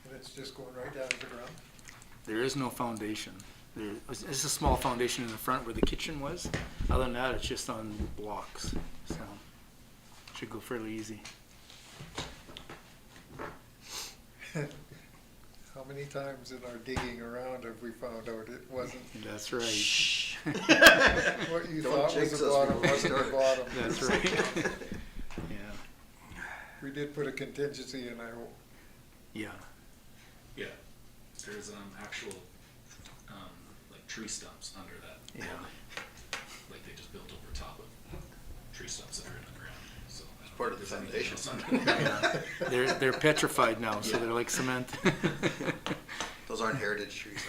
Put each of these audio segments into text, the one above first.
And it's just going right down to the ground? There is no foundation. It's a small foundation in the front where the kitchen was. Other than that, it's just on blocks, so should go fairly easy. How many times in our digging around have we found out it wasn't That's right. what you Don't thought was jinx the us bottom, before we wasn't the start. bottom? That's right. Yeah, We did put a contingency in, I hope. yeah. Yeah, there's actual like tree stumps under that. Yeah. Like they just built over top of tree stumps that are in the ground. So I don't part of think the there's anything foundation. else under there. Yeah. They're petrified now, so Yeah. they're like cement. Those aren't heritage trees.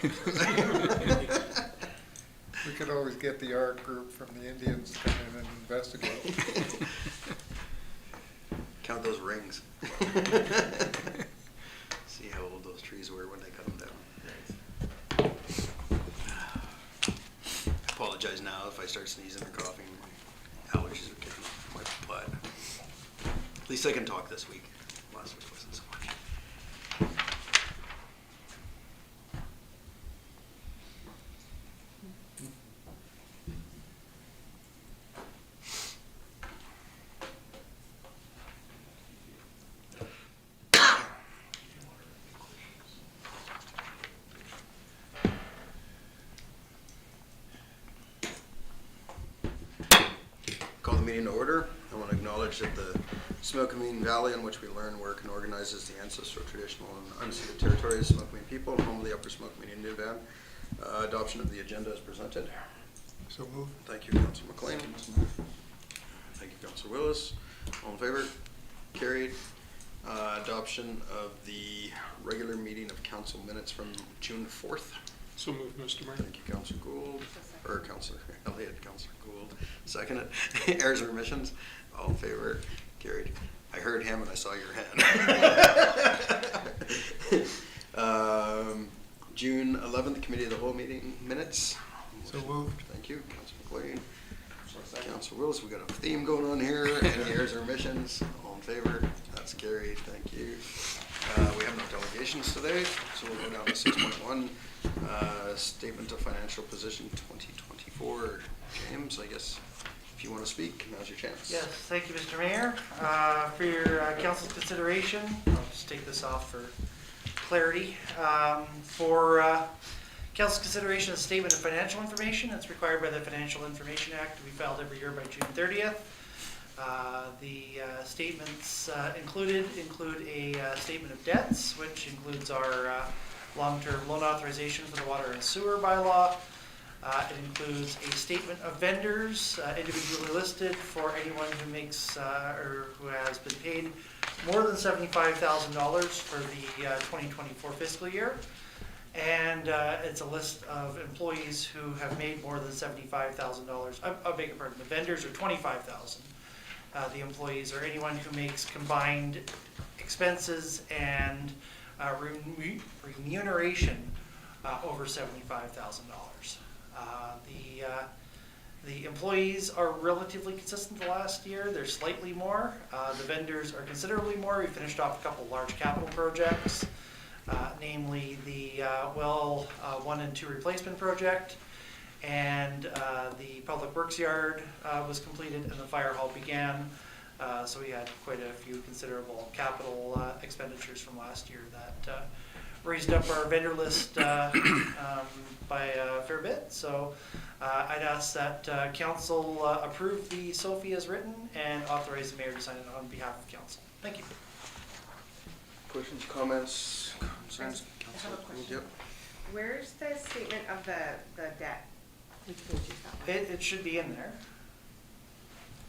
We could always get the art group from the Indians to come in and investigate. Count those rings. See how old those trees were when they cut them down. I apologize now if I start sneezing or coughing. My allergies are kicking my butt. At least I can talk this week. Last week wasn't so much. Call the meeting to order. I want to acknowledge that the Smokemean Valley, in which we learn, work, and organize, is the ancestral, traditional, and unceded territory of the Smokemean people and home of the Upper Smokemean Indian Band. Adoption of the agenda is presented. So move. Thank you, Councilor McLean. Thank you, Councilor Willis. All in favor? Carried. Adoption of the regular meeting of council minutes from June 4th. So moved, Mr. Mayor. Thank you, Councilor Gould, or Councilor Elliott, Councilor Gould. Second it. Errors or omissions? All in favor? Carried. I heard him and I saw your hand. June 11th, Committee of the Whole meeting minutes. So moved. Thank you, Councilor McLean. Councilor Willis, we got a theme going on here. Any errors or omissions? All in favor? That's carried. Thank you. We have no delegations today, so we'll go down to 6.1. Statement of financial position 2024. James, I guess if you want to speak, now's your chance. Yes, thank you, Mr. Mayor. For your council's consideration, I'll just take this off for clarity. For council's consideration, a statement of financial information that's required by the Financial Information Act to be filed every year by June 30th. The statements include a statement of debts, which includes our long-term loan authorization for the water and sewer bylaw. It includes a statement of vendors individually listed for anyone who makes or who has been paid more than $75,000 for the 2024 fiscal year. And it's a list of employees who have made more than $75,000. I beg your pardon, the vendors are $25,000. The employees are anyone who makes combined expenses and remuneration over $75,000. The employees are relatively consistent the last year. They're slightly more. The vendors are considerably more. We finished off a couple large capital projects, namely the well 1 and 2 replacement project, and the public works yard was completed and the fire hall began. So we had quite a few considerable capital expenditures from last year that raised up our vendor list by a fair bit. So I'd ask that council approve the SOFI as written and authorize the mayor to sign it on behalf of council. Thank you. Questions, comments, concerns? I have a question. Yep. Where's the statement of the debt? Which page is that one? It should be in there.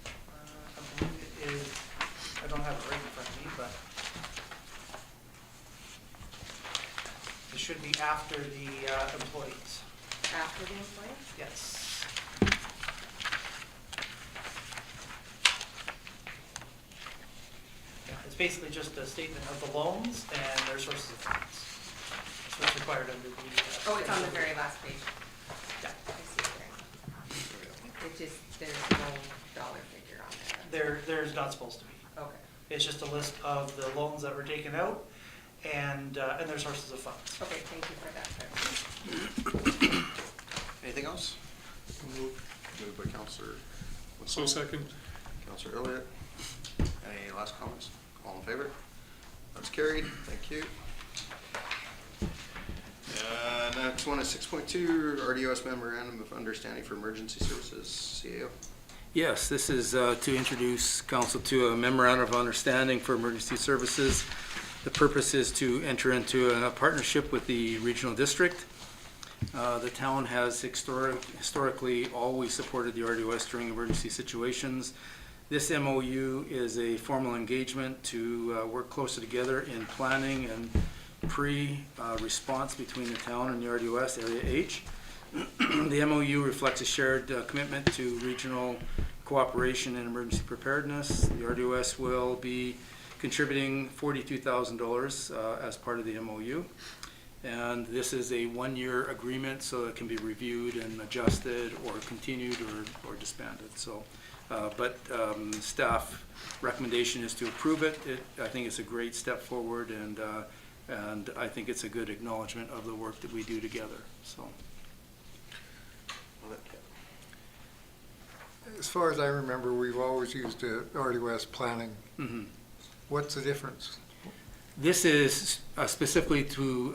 I believe it is, I don't have it right in front of me, but it should be after the employees. After the employee? Yes. Yeah, it's basically just a statement of the loans and their sources of funds. That's what's required under the. Oh, it's on the very last page. Yeah. I see it there. It just, there's no dollar figure on there. There's not supposed to be. Okay. It's just a list of the loans that were taken out and their sources of funds. Okay, thank you for that clarification. Anything else? Moved by Counselor So second. Counselor Elliott. Any last comments? All in favor? That's carried. Thank you. Next one is 6.2, RDOS Memorandum of Understanding for Emergency Services, CAO. Yes, this is to introduce council to a memorandum of understanding for emergency services. The purpose is to enter into a partnership with the regional district. The town has historically always supported the RDOS during emergency situations. This MOU is a formal engagement to work closer together in planning and pre-response between the town and the RDOS Area H. The MOU reflects a shared commitment to regional cooperation and emergency preparedness. The RDOS will be contributing $42,000 as part of the MOU. And this is a one-year agreement, so it can be reviewed and adjusted or continued or disbanded. So, staff recommendation is to approve it. I think it's a great step forward, and I think it's a good acknowledgement of the work that we do together. So. As far as I remember, we've always used RDOS planning. Mm-hmm. What's the difference? This is specifically to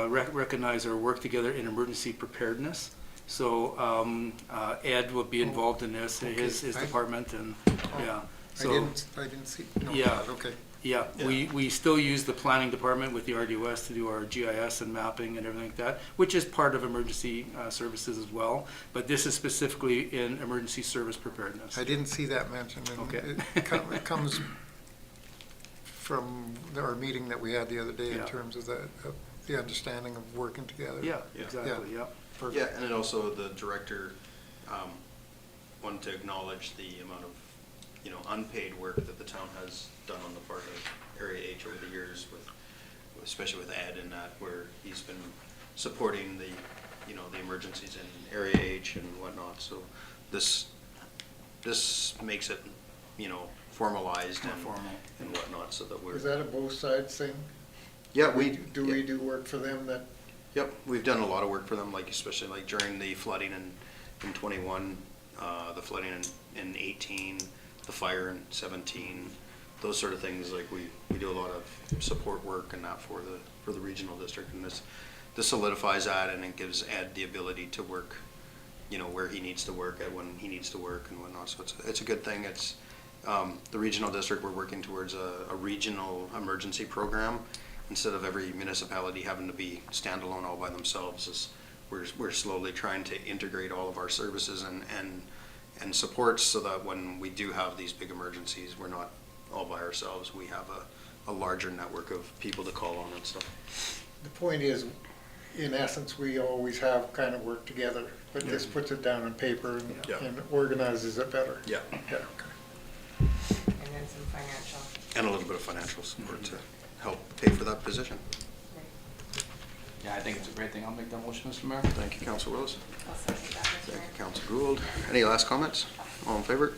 recognize our work together in emergency preparedness. So Ed will be involved in this, Okay. his department, and yeah. So I didn't see, no, Yeah. okay. yeah, we still use the planning department with the RDOS to do our GIS and mapping and everything like that, which is part of emergency services as well. But this is specifically in emergency service preparedness. I didn't see that mentioned, and Okay. it comes from our meeting that we had the other day in Yeah. terms of the understanding of working together. Yeah, Yeah. exactly. Yeah. Perfect. Yeah, and then also the director wanted to acknowledge the amount of, unpaid work that the town has done on the part of Area H over the years especially with Ed and that, where he's been supporting the emergencies in Area H and whatnot. So this makes it, formalized More and formal. and whatnot, so that we're. Is that a both sides thing? Yeah, we do work for them that? Yep, we've done a lot of work for them, especially during the flooding in 21, the flooding in 18, the fire in 17, those sort of things. We do a lot of support work and that for the regional district, and this solidifies that, and it gives Ed the ability to work, where he needs to work at when he needs to work and whatnot. So it's a good thing. It's the regional district. We're working towards a regional emergency program. Instead of every municipality having to be standalone all by themselves, we're slowly trying to integrate all of our services and supports, so that when we do have these big emergencies, we're not all by ourselves. We have a larger network of people to call on and stuff. The point is, in essence, we always have kind of worked together, but this puts it down on paper Yeah. and organizes it better. Yeah. Yeah, okay. And then some financial. And a little bit of financial support to help pay for that position. Yeah, I think it's a great thing. I'll make that motion, Mr. Mayor. Thank you, Councilor Willis. I'll second that, Mr. Thank Mayor. you, Councilor Gould. Any last comments? All in favor?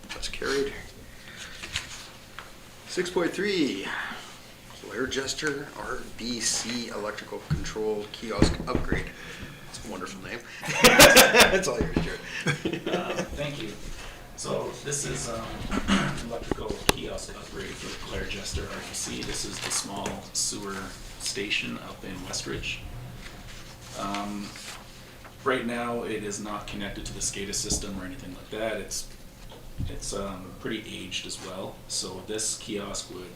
That's carried. 6.3, Blair Jester RBC Electrical Control Kiosk Upgrade. That's a wonderful name. That's all yours, Jared. Thank you. So this is electrical kiosk upgrade for Claire Jester RBC. This is the small sewer station up in Westridge. Right now, it is not connected to the SCADA system or anything like that. It's pretty aged as well. So this kiosk would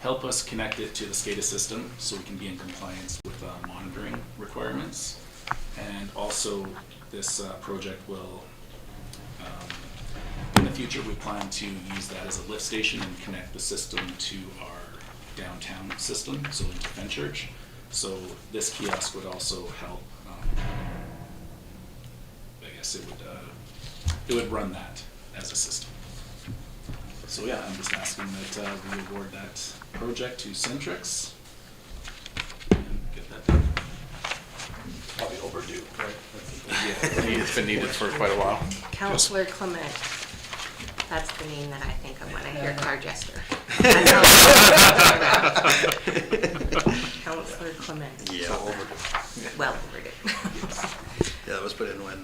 help us connect it to the SCADA system so we can be in compliance with monitoring requirements. And also, this project will, in the future, we plan to use that as a lift station and connect the system to our downtown system, so into Fenchurch. So this kiosk would also help, I guess it would run that as a system. So yeah, I'm just asking that we award that project to Centrix and get that done. Probably overdue, right? Yeah, it's been needed for quite a while. Counselor Clement. That's the name that I think of when I hear car jester. Councillor Clement. Yeah. Well overdue. Yeah, that was put in when,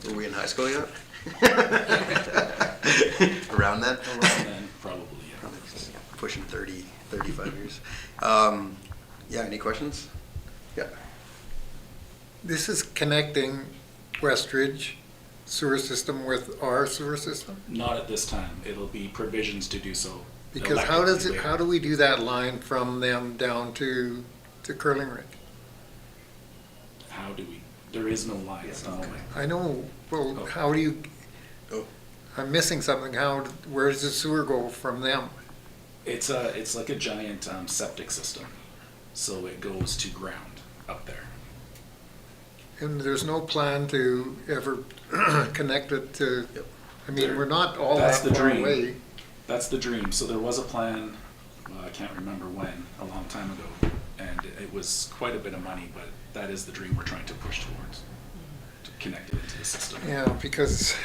were we in high school yet? Around then? Around then, probably, yeah. Pushing 30, 35 years. Yeah, any questions? Yeah. This is connecting Westridge sewer system with our sewer system? Not at this time. It'll be provisions to do so. Because how does electively it, later. how do we do that line from them down to Curling Ridge? How do we? There is no line at the moment. I know, well, Oh. how do you, Oh. I'm missing something, where does the sewer go from them? It's like a giant septic system, so it goes to ground up there. And there's no plan to ever connect it to, Yep. I mean, we're not all That's that the far dream. away. That's the dream. So there was a plan, I can't remember when, a long time ago, and it was quite a bit of money, but that is the dream we're trying to push towards, to connect it into the system. Yeah, because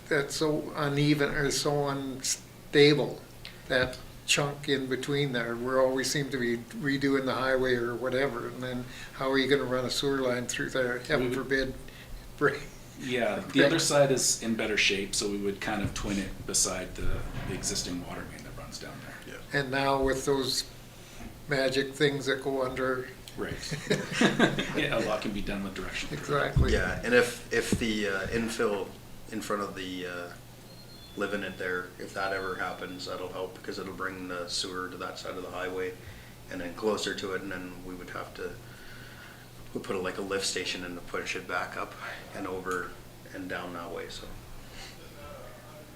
that's so uneven, or so unstable, that chunk in between there. We always seem to be redoing the highway or whatever, and then how are you gonna run a sewer line through there? Heaven would- forbid, break. Yeah, the other side is in better shape, so we would kind of twin it beside the existing water main that runs down there. And now with those magic things that go under, Right. Yeah, a lot can be done with directional. exactly. Yeah, and if the infill in front of the living it there, if that ever happens, that'll help because it'll bring the sewer to that side of the highway and then closer to it, and then we would have to, we'll put like a lift station in to push it back up and over and down that way, so.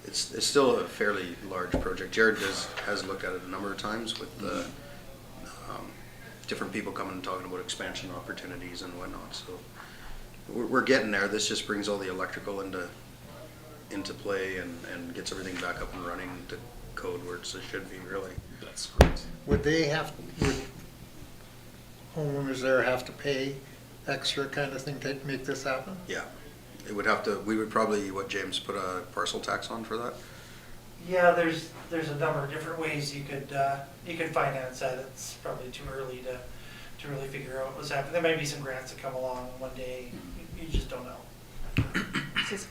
It's still a fairly large project. Jared has looked at it a number of times with the different people coming and talking about expansion opportunities and whatnot, so we're getting there. This just brings all the electrical into play and gets everything back up and running to code where it should be, really. That's correct. Would homeowners there have to pay extra kind of thing to make this happen? Yeah, it would have to, we would probably, James, put a parcel tax on for that? Yeah, there's a number of different ways you could finance that. It's probably too early to really figure out what's happening. There might be some grants that come along one day, you just don't know.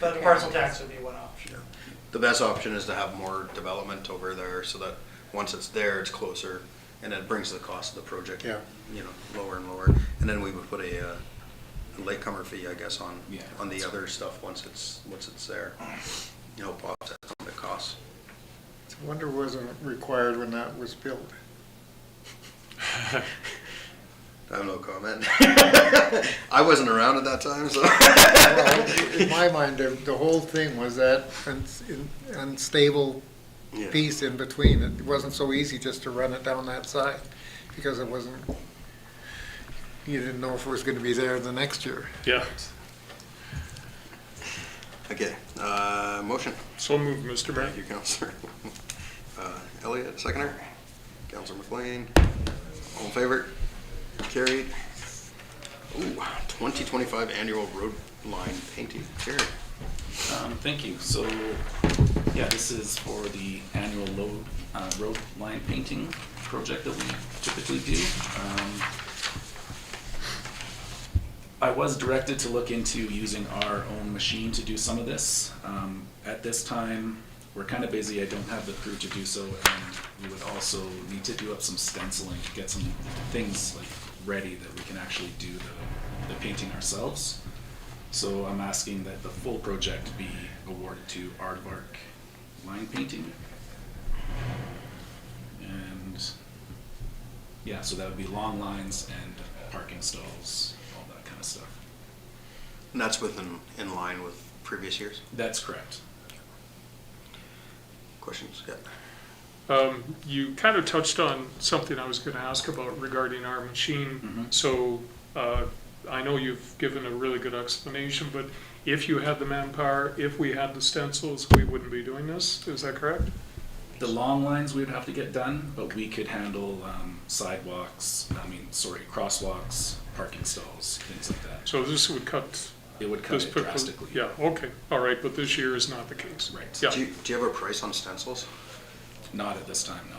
But a parcel tax would be one option. Yeah. The best option is to have more development over there so that once it's there, it's closer and it brings the cost of the project, Yeah. lower and lower. And then we would put a latecomer fee, I guess, on the other stuff once it's there. Help offset some of the costs. I wonder wasn't required when that was built. I have no comment. I wasn't around at that time, so. Well, in my mind, the whole thing was that unstable Yeah. piece in between. It wasn't so easy just to run it down that side because it wasn't, you didn't know if it was going to be there the next year. Yeah, Okay, motion. so moved, Mr. Mayor. Thank you, Counselor. Elliott, seconder. Counselor McLean. All in favor? Carried. Ooh, 2025 annual road line painting. Jared. Thank you. So, yeah, this is for the annual road line painting project that we typically do. I was directed to look into using our own machine to do some of this. At this time, we're kind of busy. I don't have the crew to do so, and we would also need to do up some stenciling to get some things like ready that we can actually do the painting ourselves. So I'm asking that the full project be awarded to Aardvark Line Painting. And yeah, so that would be long lines and parking stalls, all that kind of stuff. And that's in line with previous years. That's correct. Questions? Yeah. You kind of touched on something I was going to ask about regarding our machine. Mhm. So I know you've given a really good explanation, but if you had the manpower, if we had the stencils, we wouldn't be doing this. Is that correct? The long lines we would have to get done, but we could handle crosswalks, parking stalls, things like that. So this would cut It would cut This it particular- drastically. Yeah, okay, all right, but this year is not the case. Right. Yeah, Do you have a price on stencils? Not at this time, no.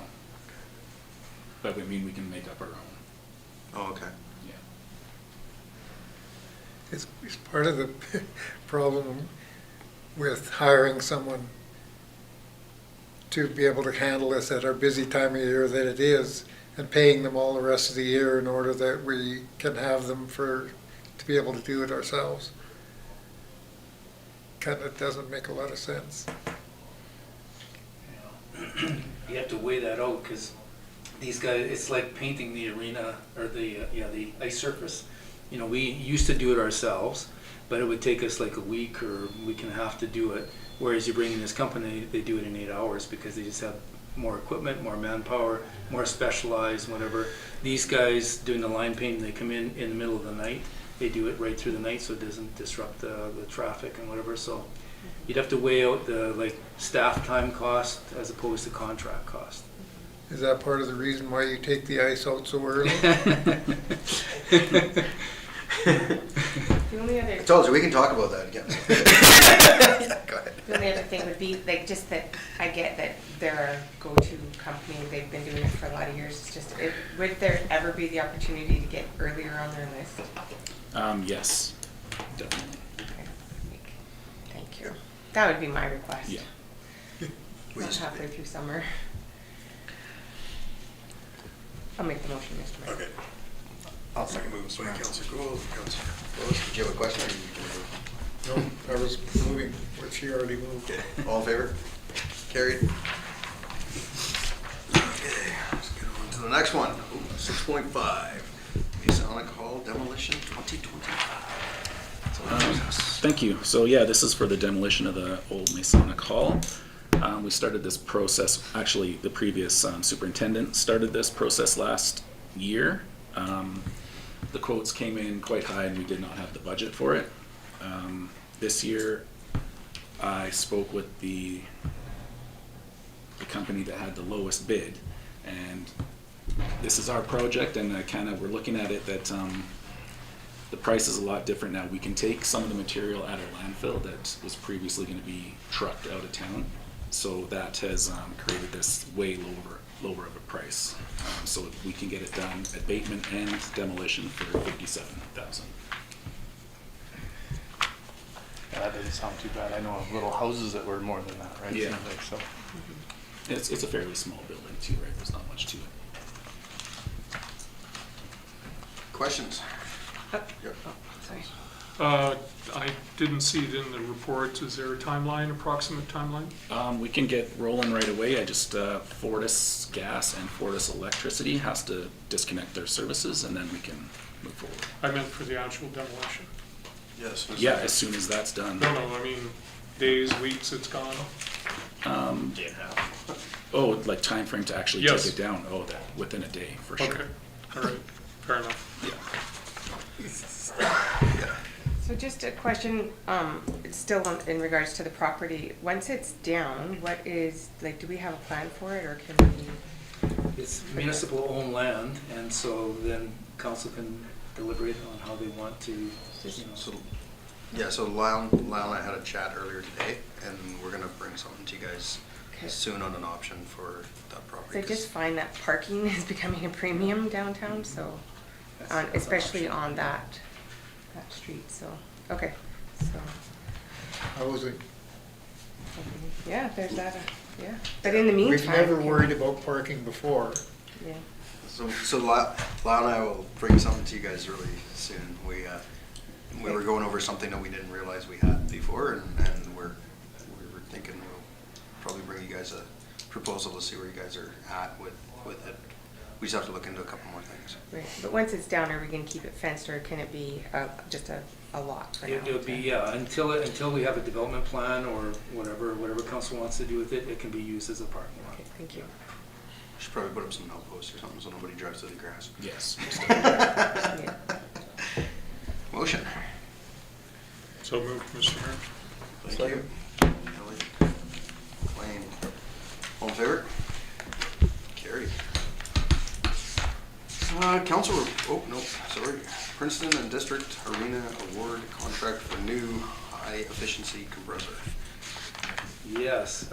But we mean we can make up our own, Oh, okay. yeah. It's part of the problem with hiring someone to be able to handle this at our busy time of year that it is, and paying them all the rest of the year in order that we can have them to be able to do it ourselves. Kind of doesn't make a lot of sense. You have to weigh that out, because these guys, it's like painting the arena, or the ice surface. You know, we used to do it ourselves, but it would take us like a week or week and a half to do it. Whereas you bring in this company, they do it in 8 hours, because they just have more equipment, more manpower, more specialized, whatever. These guys doing the line painting, they come in the middle of the night. They do it right through the night, so it doesn't disrupt the traffic and whatever. So you'd have to weigh out the staff time cost as opposed to contract cost. Is that part of the reason why you take the ice out so early? The only I other, told you, we can talk about that again. Yeah, go ahead. the only other thing would be, like, just that I get that they're a go-to company, they've been doing it for a lot of years. It's just, would there ever be the opportunity to get earlier on their list? Yes, definitely, Okay. Thank you. That would be my request. yeah. We Not used to halfway be. through summer. I'll make the motion, Mr. Mayor. Okay. I'll second. Moved by Councilor Gould, Councilor Rose. Did you have a question, or you can move? No, I was moving, which she already moved. Okay, all in favor? Carried. Okay, let's get on to the next one. 6.5, Masonic Hall demolition 2025. So, Thank you. So yeah, this is for the demolition of the old Masonic Hall. We started this process, actually the previous superintendent started this process last year. The quotes came in quite high and we did not have the budget for it. This year, I spoke with the company that had the lowest bid, and this is our project, and we're looking at it that the price is a lot different now. We can take some of the material out of landfill that was previously going to be trucked out of town, so that has created this way lower of a price. So we can get it done, abatement and demolition, for $57,000. Yeah, that doesn't sound too bad. I know of little houses that were more than that, right? Yeah. Seems like, so. It's a fairly small building too, right? There's not much to it. questions? Oh, Yep. sorry. I didn't see it in the report. Is there a timeline, approximate timeline? We can get rolling right away. I just, Fortis Gas and Fortis Electricity has to disconnect their services, and then we can move forward. I meant for the actual demolition. Yes. Mr. Yeah, Mayor. as soon as that's done. No, I mean, days, weeks, it's gone. Oh, like time frame to actually Yes. take it down? Oh, that, within a day, for sure. Okay, all right, fair enough. Yeah. So just a question, it's still in regards to the property. Once it's down, what is, like, do we have a plan for it, or can we? It's municipal owned land, and so then council can deliberate on how they want to, you know. So, yeah, so Lyle and I had a chat earlier today, and we're gonna bring something to you guys Okay. soon on an option for that property. So I just find that parking is becoming a premium downtown, so, That's an especially option. on that street, so, okay, so, Housing. yeah, there's that, yeah. But in the meantime. We've never can- worried about parking before. Yeah, So Lyle and I will bring something to you guys really soon. We were going over something that we didn't realize we had before, and we were thinking we'll probably bring you guys a proposal to see where you guys are at with it. We just have to look into a couple more things. right, but once it's down, are we gonna keep it fenced, or can it be just a lot for now? It would be, yeah, until we have a development plan or whatever council wants to do with it, it can be used as a parking lot. Okay, thank you. Should probably put up some no posts or something so nobody drives through the grass. Yes. Yeah. Motion. So moved, Mr. Mayor. Thank you. Kelly. Blaine. All in favor? Carried. Council, oh, no, sorry. Princeton and District Arena Award Contract for new high-efficiency compressor. Yes,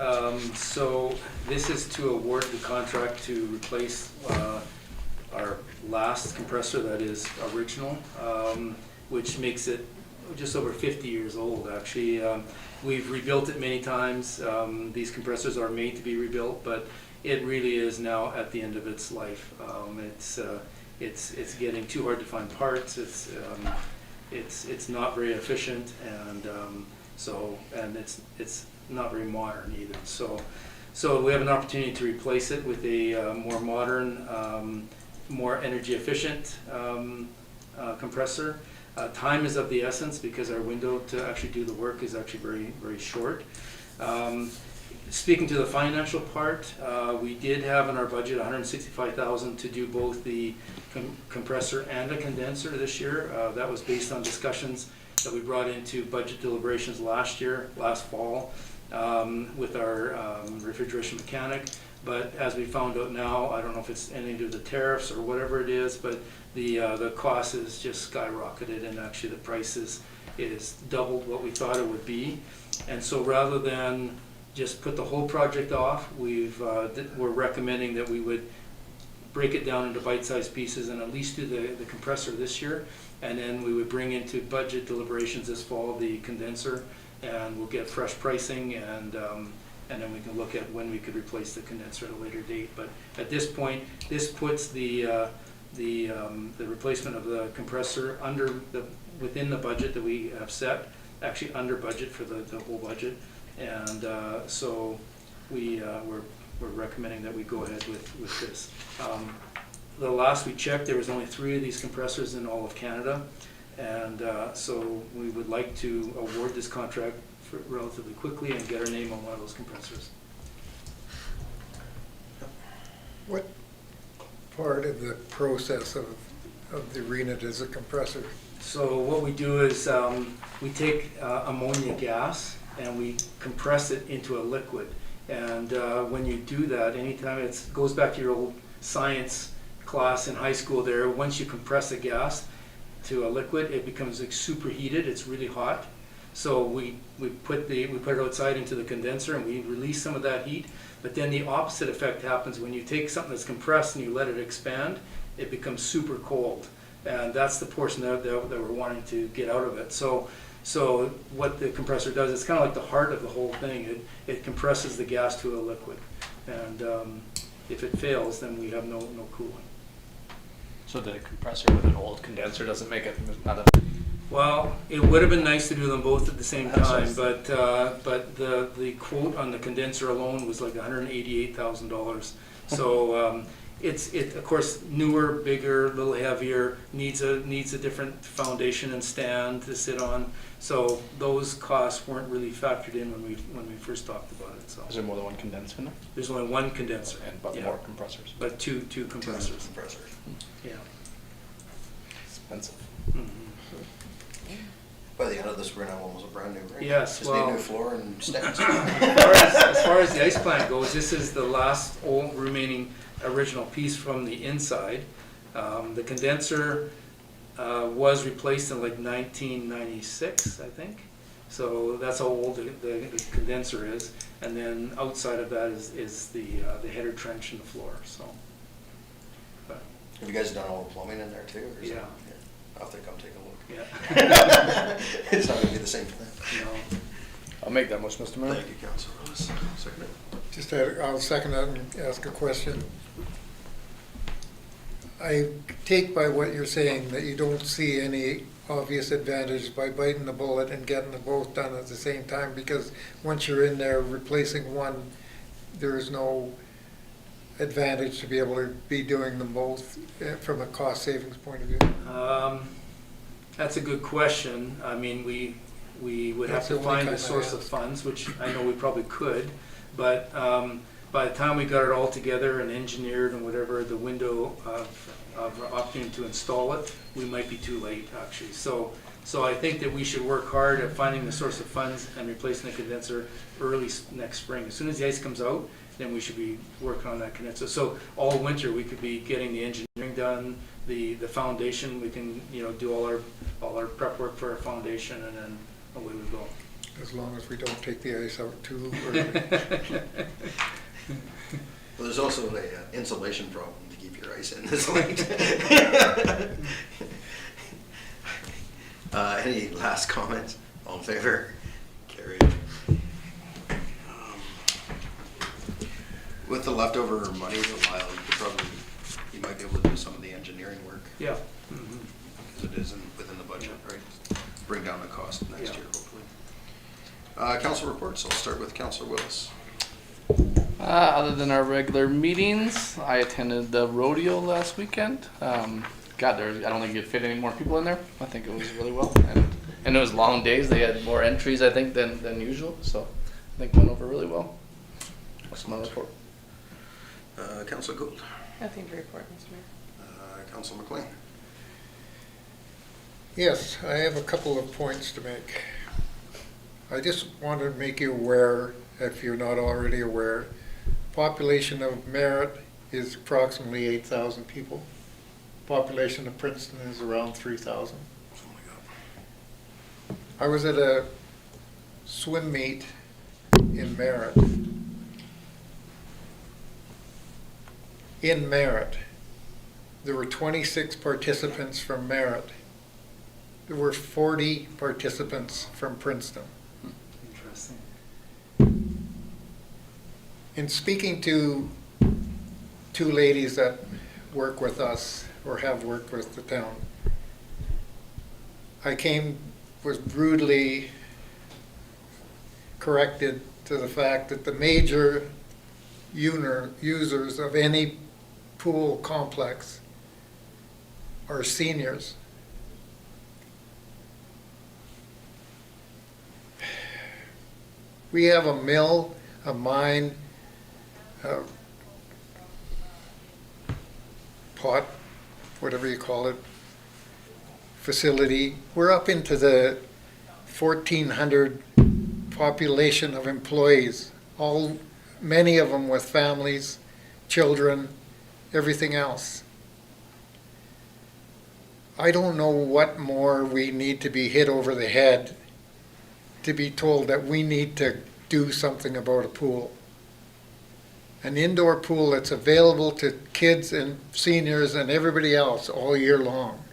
so this is to award the contract to replace our last compressor that is original, which makes it just over 50 years old, actually. We've rebuilt it many times. These compressors are made to be rebuilt, but it really is now at the end of its life. It's getting too hard to find parts. It's not very efficient, and it's not very modern either. So we have an opportunity to replace it with a more modern, more energy efficient compressor. Time is of the essence because our window to actually do the work is actually very, very short. Speaking to the financial part, we did have in our budget $165,000 to do both the compressor and a condenser this year. That was based on discussions that we brought into budget deliberations last fall, with our refrigeration mechanic. But as we found out now, I don't know if it's anything to do with the tariffs or whatever it is, but the cost is just skyrocketed, and actually the price is doubled what we thought it would be. And so rather than just put the whole project off, we're recommending that we would break it down into bite-sized pieces and at least do the compressor this year, and then we would bring into budget deliberations this fall the condenser, and we'll get fresh pricing, and then we can look at when we could replace the condenser at a later date. But at this point, this puts the replacement of the compressor within the budget that we have set, actually under budget for the whole budget, and so we're recommending that we go ahead with this. The last we checked, there was only 3 of these compressors in all of Canada, and so we would like to award this contract relatively quickly and get our name on one of those compressors. What part of the process of the arena does a compressor? So what we do is we take ammonia gas and we compress it into a liquid. And when you do that, anytime it goes back to your old science class in high school there, once you compress a gas to a liquid, it becomes like superheated, it's really hot. So we put it outside into the condenser and we release some of that heat, but then the opposite effect happens when you take something that's compressed and you let it expand, it becomes super cold. And that's the portion that we're wanting to get out of it. So what the compressor does, it's kind of like the heart of the whole thing. It compresses the gas to a liquid. And if it fails, then we have no cooling. So the compressor with an old condenser doesn't make it not a. Well, it would have been nice to do them both at the same time, but the quote on the condenser alone was like $188,000. So it's of course newer, bigger, a little heavier, needs a different foundation and stand to sit on. So those costs weren't really factored in when we first talked about it. So Is there more than one condenser in there? there's only one condenser, But yeah, more compressors. but two compressors. Yeah. Expensive. Mhm. By the end of this, we're gonna have almost a brand new ring. Yes, Just need well- new floor and stands. As far as the ice plant goes, this is the last old remaining original piece from the inside. The condenser was replaced in like 1996, I think. So that's how old the condenser is. And then outside of that is the header trench and the floor. So, but, Have you guys done all the plumbing in there too? Or is Yeah. I'll have to come take a look. yeah. It's not gonna be the same thing. No. I'll make that motion, Mr. Mayor. Thank you, Councilor Lewis. Second it. I'll second that and ask a question. I take by what you're saying that you don't see any obvious advantage by biting the bullet and getting them both done at the same time, because once you're in there replacing one, there is no advantage to be able to be doing them both from a cost savings point of view. That's a good question. I mean, we would have That's to the only find time the I source of asked. funds, which I know we probably could, but by the time we got it all together and engineered and whatever, the window of opting to install it, we might be too late, actually. So I think that we should work hard at finding the source of funds and replacing the condenser early next spring. As soon as the ice comes out then we should be working on that connection. So all winter, we could be getting the engineering done, the foundation, we can, do all our prep work for our foundation, and then away we go. As long as we don't take the ice out too early. Well, there's also a insulation problem to keep your ice in this late. Any last comments? All in favor? Carried. With the leftover money, Lyle, you might be able to do some of the engineering work, Yeah. because it is within the budget, right? Bring down the cost next Yeah. year, hopefully. Council reports, I'll start with Councilor Willis. Other than our regular meetings, I attended the rodeo last weekend. I don't think it fit any more people in there. I think it was really well, and it was long days. They had more entries, I think, than usual. So I think it went over really well. That's my report. Councilor Gould. Nothing to report, Mr. Mayor. Councilor McLean. Yes, I have a couple of points to make. I just want to make you aware, if you're not already aware, population of Merritt is approximately 8,000 people. Population of Princeton is around 3,000. Oh my God. I was at a swim meet in Merritt. In Merritt, there were 26 participants from Merritt. There were 40 participants from Princeton. Interesting. In speaking to two ladies that work with us or have worked with the town, I was brutally corrected to the fact that the major users of any pool complex are seniors. We have a mill, a mine, a pot, whatever you call it, facility. We're up into the 1,400 population of employees, many of them with families, children, everything else. I don't know what more we need to be hit over the head to be told that we need to do something about a pool. An indoor pool that's available to kids and seniors and everybody else all year long.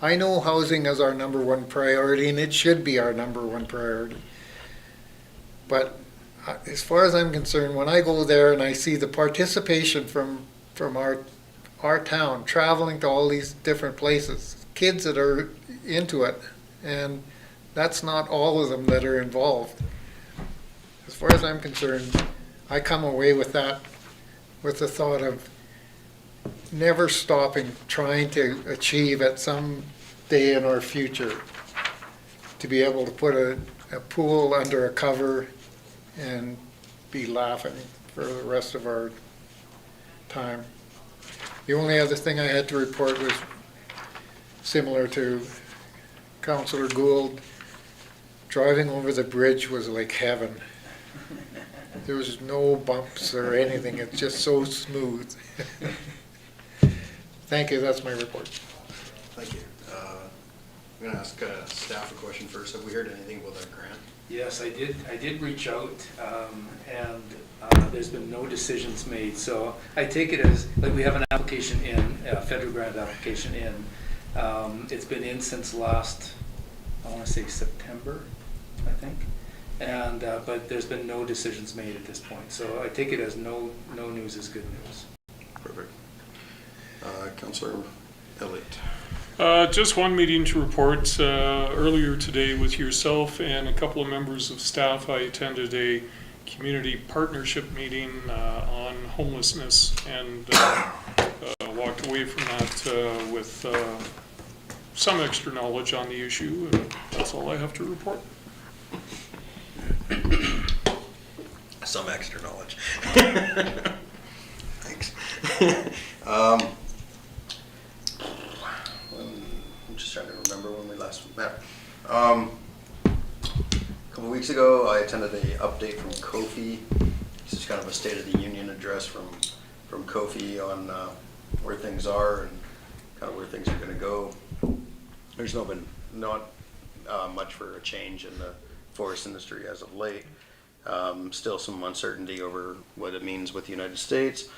I know housing is our number one priority, and it should be our number one priority. But as far as I'm concerned, when I go there and I see the participation from our town traveling to all these different places, kids that are into it, and that's not all of them that are involved. As far as I'm concerned, I come away with that, with the thought of never stopping trying to achieve at some day in our future to be able to put a pool under a cover and be laughing for the rest of our time. The only other thing I had to report was similar to Councillor Gould. Driving over the bridge was like heaven. There was no bumps or anything. It's just so smooth. Thank you. That's my report. Thank you. I'm going to ask staff a question first. Have we heard anything about that grant? Yes, I did reach out, and there's been no decisions made. So I take it as, like, we have an application in, a federal grant application in. It's been in since last, I want to say September, I think. And but there's been no decisions made at this point. So I take it as no news is good news. Perfect. Councillor Elliott. Just one meeting to report. Earlier today with yourself and a couple of members of staff, I attended a community partnership meeting on homelessness and walked away from that with some extra knowledge on the issue. That's all I have to report. Some extra knowledge. Thanks. I'm just trying to remember when we last met. A couple weeks ago, I attended an update from Kofi. He's kind of a State of the Union address from Kofi on where things are and kind of where things are going to go. There's not much for a change in the forest industry as of late. Still some uncertainty over what it means with the United States,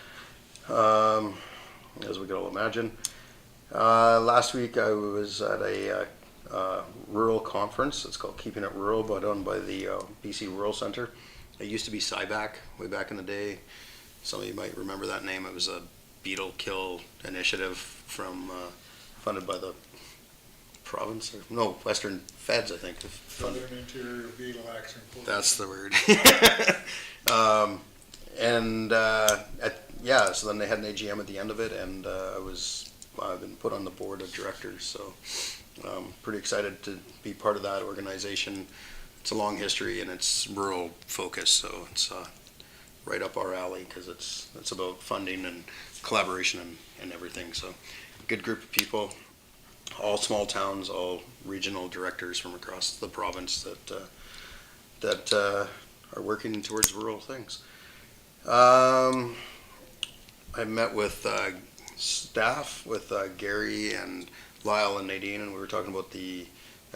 as we can all imagine. Last week I was at a rural conference. It's called Keeping It Rural, but done by the BC Rural Center. It used to be CIBAC way back in the day. Some of you might remember that name. It was a beetle kill initiative funded by the province, Western Feds, I think. Southern Interior Beetle Action Force. That's the word. So then they had an AGM at the end of it, and I've been put on the board of directors, so pretty excited to be part of that organization. It's a long history and it's rural focused, so it's right up our alley because it's about funding and collaboration and everything. So good group of people, all small towns, all regional directors from across the province that are working towards rural things. I met with staff, with Gary and Lyle and Nadine, and we were talking about a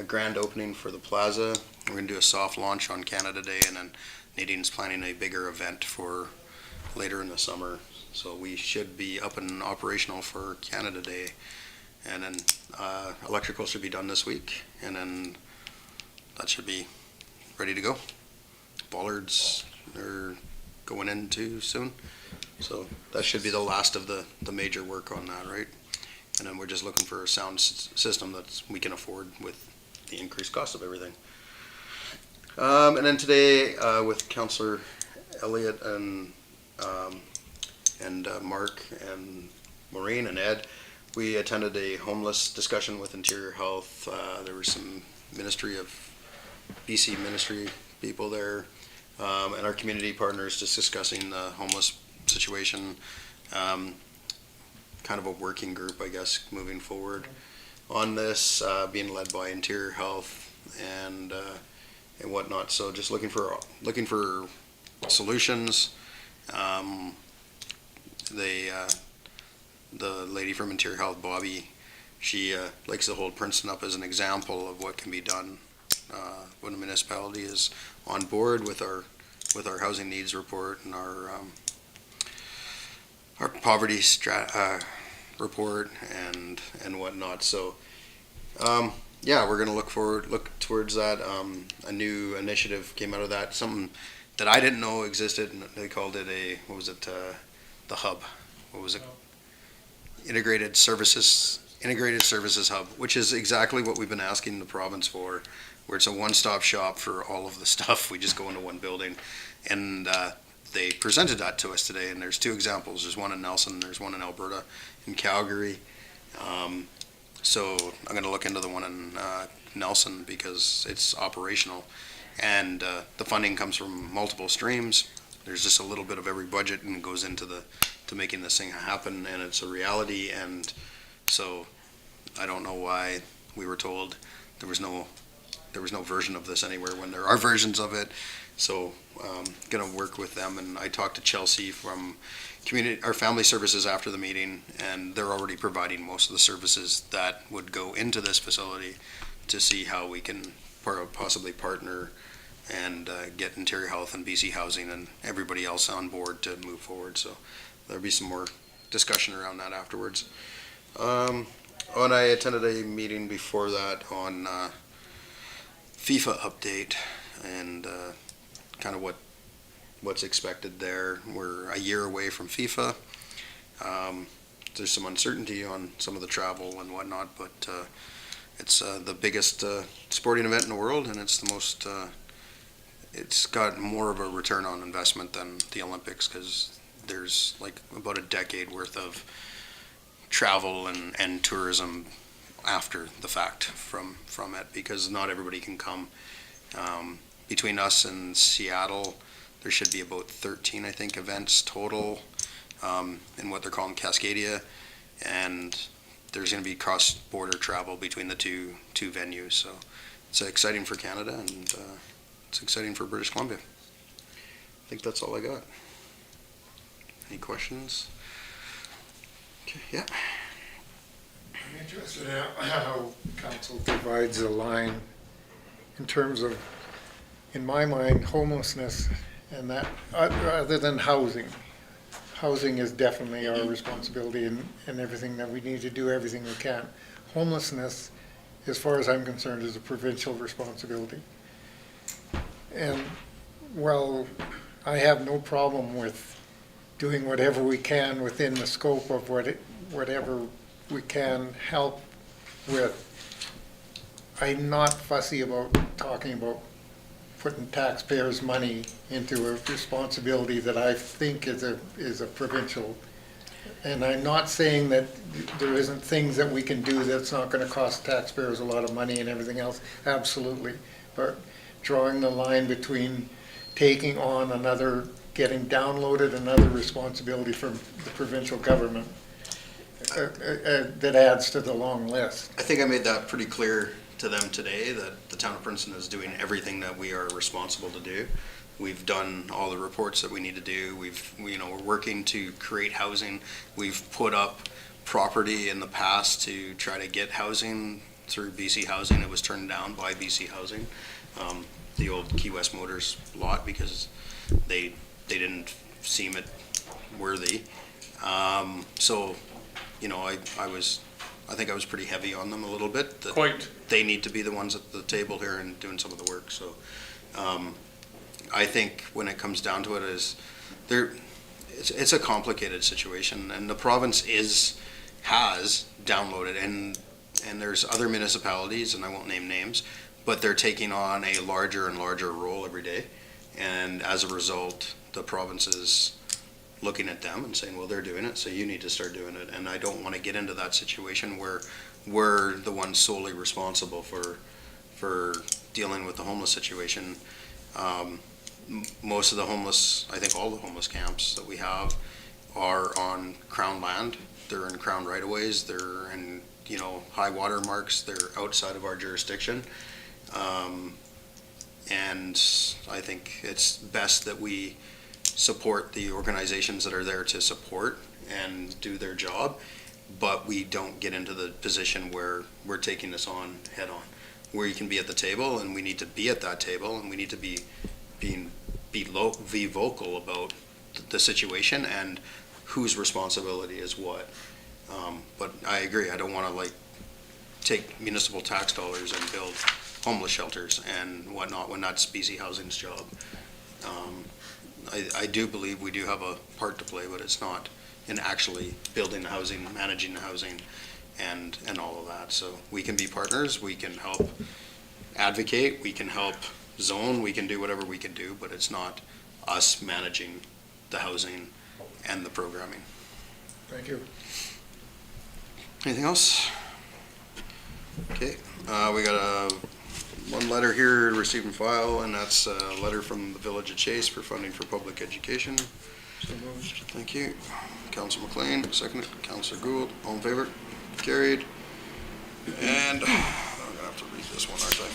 grand opening for the plaza. We're going to do a soft launch on Canada Day, and then Nadine's planning a bigger event for later in the summer. So we should be up and operational for Canada Day. And then electrical should be done this week, and then that should be ready to go. Bollards are going in too soon. So that should be the last of the major work on that, right? And then we're just looking for a sound system that we can afford with the increased cost of everything. And then today with Councillor Elliott and Mark and Maureen and Ed, we attended a homeless discussion with Interior Health. There were some BC ministry people there, and our community partners just discussing the homeless situation. Kind of a working group, I guess, moving forward on this, being led by Interior Health and whatnot. So just looking for solutions. The lady from Interior Health, Bobby, she likes to hold Princeton up as an example of what can be done when a municipality is on board with our housing needs report and our poverty report and whatnot. So we're going to look towards that. A new initiative came out of that, something that I didn't know existed, and they called it the hub. What was it? Integrated Services Hub, which is exactly what we've been asking the province for, where it's a one-stop shop for all of the stuff. We just go into one building, and they presented that to us today, and there's two examples. There's one in Nelson, there's one in Alberta, in Calgary. So I'm going to look into the one in Nelson because it's operational, and the funding comes from multiple streams. There's just a little bit of every budget and it goes into to making this thing happen, and it's a reality. And so I don't know why we were told there was no version of this anywhere when there are versions of it. So going to work with them, and I talked to Chelsea from our family services after the meeting, and they're already providing most of the services that would go into this facility to see how we can possibly partner and get Interior Health and BC Housing and everybody else on board to move forward. So there'll be some more discussion around that afterwards. And I attended a meeting before that on FIFA update and kind of what's expected there. We're a year away from FIFA. There's some uncertainty on some of the travel and whatnot, but it's the biggest sporting event in the world, and it's the most it's got more of a return on investment than the Olympics, because there's like about a decade worth of travel and tourism after the fact from it, because not everybody can come. Between us and Seattle, there should be about 13, I think, events total in what they're calling Cascadia, and there's going to be cross-border travel between the two venues. So it's exciting for Canada, and it's exciting for British Columbia. I think that's all I got. Any questions? Okay, yeah. I'm interested in how council divides the line in terms of, in my mind, homelessness and that, other than housing. Housing is definitely our responsibility and everything that we need to do everything we can. Homelessness, as far as I'm concerned, is a provincial responsibility. And while I have no problem with doing whatever we can within the scope of whatever we can help with, I'm not fussy about talking about putting taxpayers' money into a responsibility that I think is a provincial. And I'm not saying that there isn't things that we can do that's not gonna cost taxpayers a lot of money and everything else, absolutely. But drawing the line between taking on getting downloaded another responsibility from the provincial government, that adds to the long list. I think I made that pretty clear to them today, that the town of Princeton is doing everything that we are responsible to do. We've done all the reports that we need to do. We're working to create housing. We've put up property in the past to try to get housing through BC Housing. It was turned down by BC Housing, the old Key West Motors lot, because they didn't seem it worthy. So, I think I was pretty heavy on them a little bit. That Quite. They need to be the ones at the table here and doing some of the work. So, I think when it comes down to it, it's a complicated situation, and the province has downloaded, and there's other municipalities, and I won't name names, but they're taking on a larger and larger role every day, and as a result, the province is looking at them and saying, well, they're doing it, so you need to start doing it. And I don't want to get into that situation where we're the ones solely responsible for dealing with the homeless situation. Most of the homeless, I think all the homeless camps that we have are on Crown land. They're in Crown right-of-ways. They're in, high water marks. They're outside of our jurisdiction. And I think it's best that we support the organizations that are there to support and do their job, but we don't get into the position where we're taking this on head on, where you can be at the table, and we need to be at that table, and we need to be vocal about the situation and whose responsibility is what. But I agree, I don't want to take municipal tax dollars and build homeless shelters and whatnot when that's BC Housing's job. I do believe we do have a part to play, but it's not in actually building the housing, managing the housing, and all of that. So we can be partners, we can help advocate, we can help zone, we can do whatever we can do, but it's not us managing the housing and the programming. Thank you. Anything else? Okay, we got one letter here, receive and file, and that's a letter from the Village of Chase for funding for public education. Thank you. Councilor McLean, seconded. Councilor Gould, all in favor? Carried. And I'm gonna have to read this one, aren't I?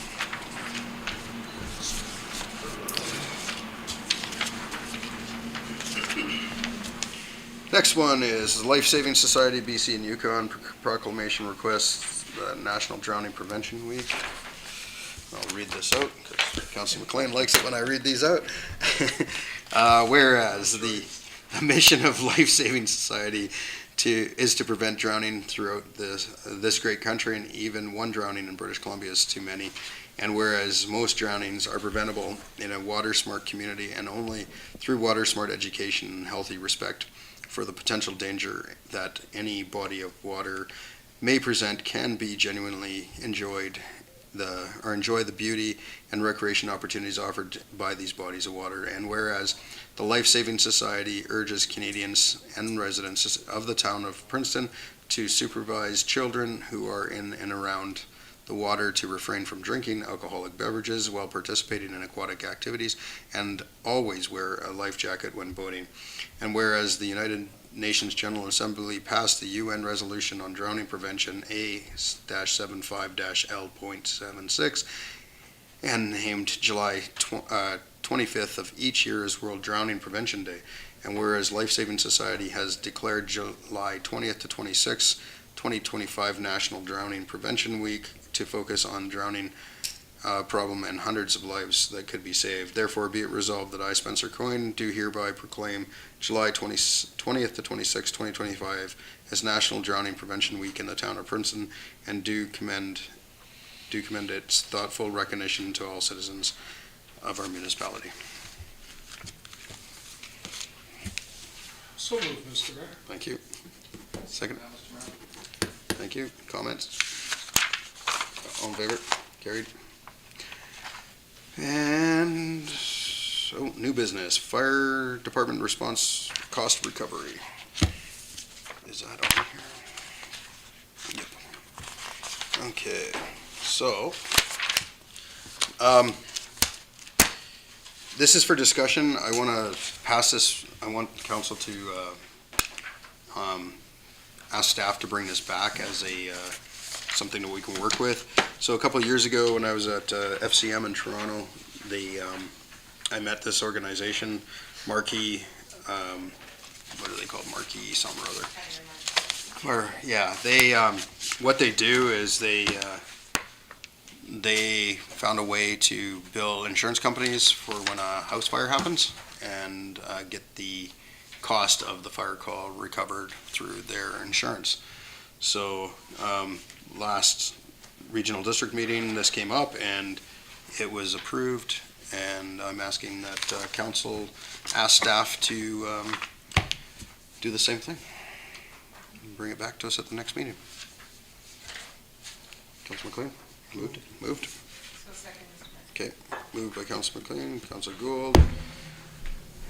Next one is Life Saving Society BC and Yukon proclamation requests National Drowning Prevention Week. I'll read this out because Councilor McLean likes it when I read these out. Whereas the mission of Life Saving Society is to prevent drowning throughout this great country, and even one drowning in British Columbia is too many. And whereas most drownings are preventable in a water-smart community, and only through water-smart education and healthy respect for the potential danger that any body of water may present, can be genuinely enjoy the beauty and recreation opportunities offered by these bodies of water. And whereas the Life Saving Society urges Canadians and residents of the town of Princeton to supervise children who are in and around the water to refrain from drinking alcoholic beverages while participating in aquatic activities, and always wear a life jacket when boating. And whereas the United Nations General Assembly passed the UN Resolution on Drowning Prevention A-75-L.76 and named July 25th of each year as World Drowning Prevention Day. And whereas Life Saving Society has declared July 20th to 26th, 2025 National Drowning Prevention Week to focus on drowning problem and hundreds of lives that could be saved. Therefore, be it resolved that I, Spencer Coyne, do hereby proclaim July 20th to 26th, 2025 as National Drowning Prevention Week in the town of Princeton, and do commend its thoughtful recognition to all citizens of our municipality. So moved, Mr. Mayor. Thank you. Second. Thank you. Comments? All in favor? Carried. And so, new business, fire department response cost recovery. Is that on here? Yep. Okay, so, this is for discussion. I want to pass this, I want council to ask staff to bring this back as a something that we can work with. So a couple of years ago, when I was at FCM in Toronto, I met this organization, Marquee, what are they called? Marquee something or other. Or, yeah, they, what they do is they found a way to bill insurance companies for when a house fire happens and get the cost of the fire call recovered through their insurance. So last regional district meeting, this came up and it was approved, and I'm asking that council ask staff to do the same thing and bring it back to us at the next meeting. Councilor McLean, moved. So second, Mr. Mayor. Okay, moved by Councilor McLean, Councilor Gould.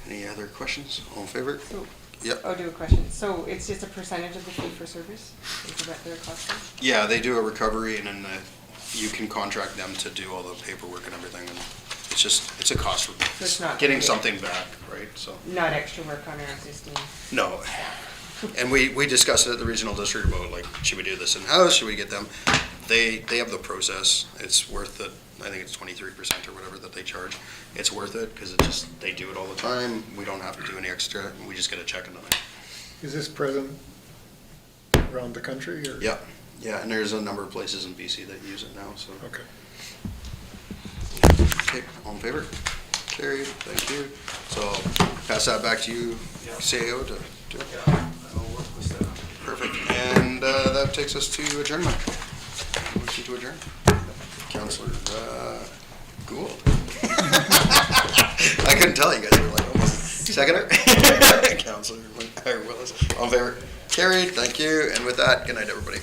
Any other questions? All in favor? So, Yep. I'll do a question. So it's just a percentage of the fee for service? Is that their cost? Yeah, they do a recovery, and then you can contract them to do all the paperwork and everything, and it's a cost So it's not getting paid. something back, right? So, Not extra work on our existing. no. And we discussed it at the regional district about, like, should we do this in-house, should we get them? They have the process, it's worth it, I think it's 23% or whatever that they charge. It's worth it, because they do it all the time, we don't have to do any extra, we just get a check in the mail. Is this present around the country, or? Yeah, yeah, and there's a number of places in BC that use it now, so. Okay. Okay, all in favor? Carried, thank you. So I'll pass that back to you, CAO, to do it. Perfect, and that takes us to adjournment. Motion to adjourn. Councilor Gould. I couldn't tell, you guys were like almost seconder. Councilor Willis, all in favor? Carried, thank you, and with that, good night, everybody.